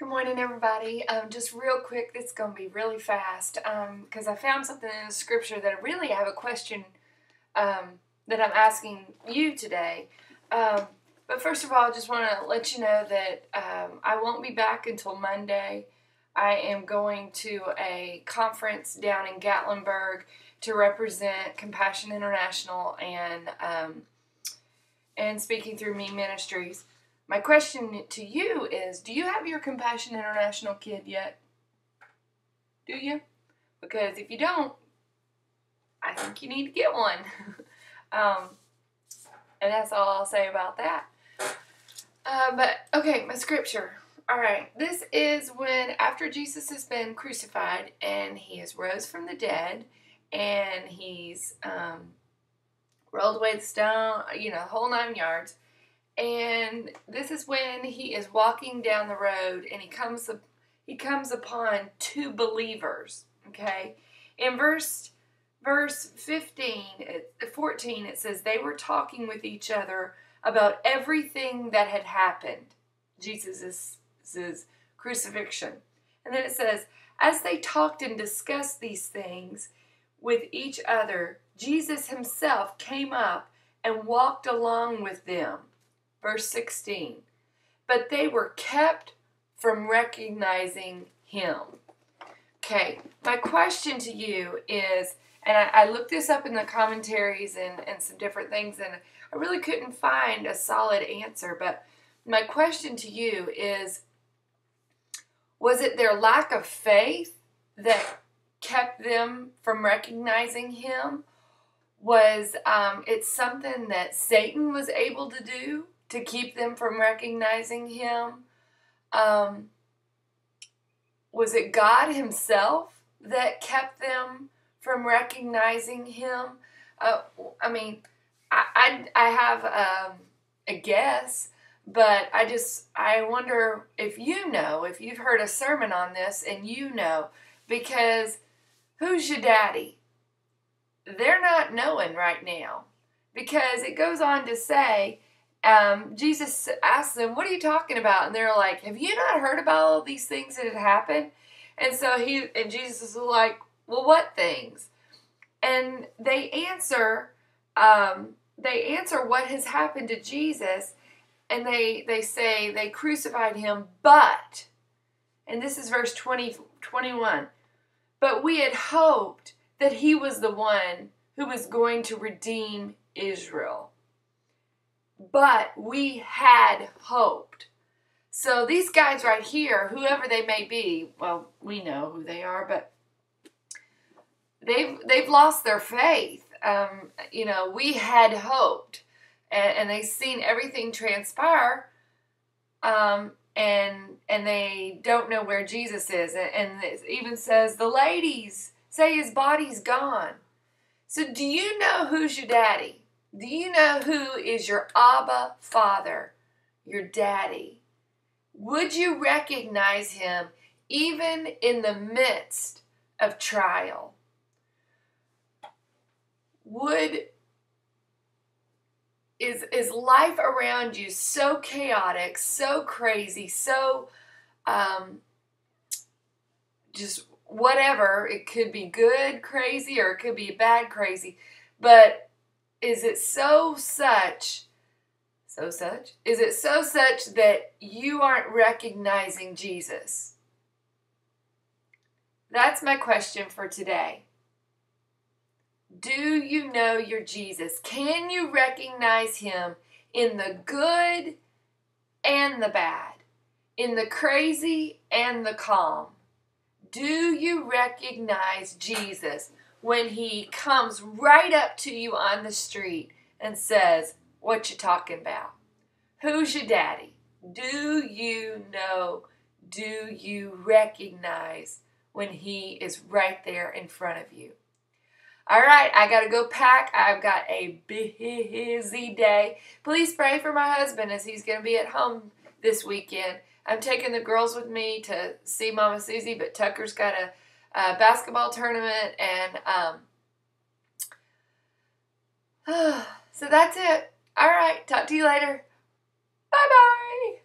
Good morning, everybody. Just real quick, this is going to be really fast because I found something in the scripture that I really have a question that I'm asking you today. But first of all, I just want to let you know that I won't be back until Monday. I am going to a conference down in Gatlinburg to represent Compassion International and Speaking Through Me Ministries. My question to you is, do you have your Compassion International kid yet? Do you? Because if you don't, I think you need to get one. And that's all I'll say about that. Okay, my scripture. All right, this is when after Jesus has been crucified and he has rose from the dead and he's rolled away the stone, the whole 9 yards. And this is when he is walking down the road and he comes upon two believers, okay? In verse 14, it says, they were talking with each other about everything that had happened, Jesus' crucifixion. And then it says, as they talked and discussed these things with each other, Jesus himself came up and walked along with them. Verse 16, but they were kept from recognizing him. Okay, my question to you is, and I looked this up in the commentaries and some different things, and I really couldn't find a solid answer, but my question to you is, was it their lack of faith that kept them from recognizing him? Was it something that Satan was able to do to keep them from recognizing him? Was it God himself that kept them from recognizing him? I have a guess, but I wonder if if you've heard a sermon on this and because who's your daddy? They're not knowing right now, because it goes on to say, Jesus asked them, what are you talking about? And they're like, have you not heard about all these things that had happened? And so Jesus is like, well, what things? And they answer what has happened to Jesus. And they say they crucified him, but, and this is verse 21, but we had hoped that he was the one who was going to redeem Israel. But we had hoped. So these guys right here, whoever they may be, well, we know who they are, but they've lost their faith. We had hoped, and they've seen everything transpire, and they don't know where Jesus is. And it even says the ladies say his body's gone. So do you know who's your daddy? Do you know who is your Abba Father, your daddy? Would you recognize him even in the midst of trial? Is life around you so chaotic, so crazy, so just whatever? It could be good crazy or it could be bad crazy, but is it so such that you aren't recognizing Jesus? That's my question for today. Do you know your Jesus? Can you recognize him in the good and the bad, in the crazy and the calm? Do you recognize Jesus when he comes right up to you on the street and says, what you talking about? Who's your daddy? Do you know? Do you recognize when he is right there in front of you? All right, I got to go pack. I've got a busy day. Please pray for my husband as he's going to be at home this weekend. I'm taking the girls with me to see Mama Susie, but Tucker's got a basketball tournament, and so that's it. All right, talk to you later. Bye-bye.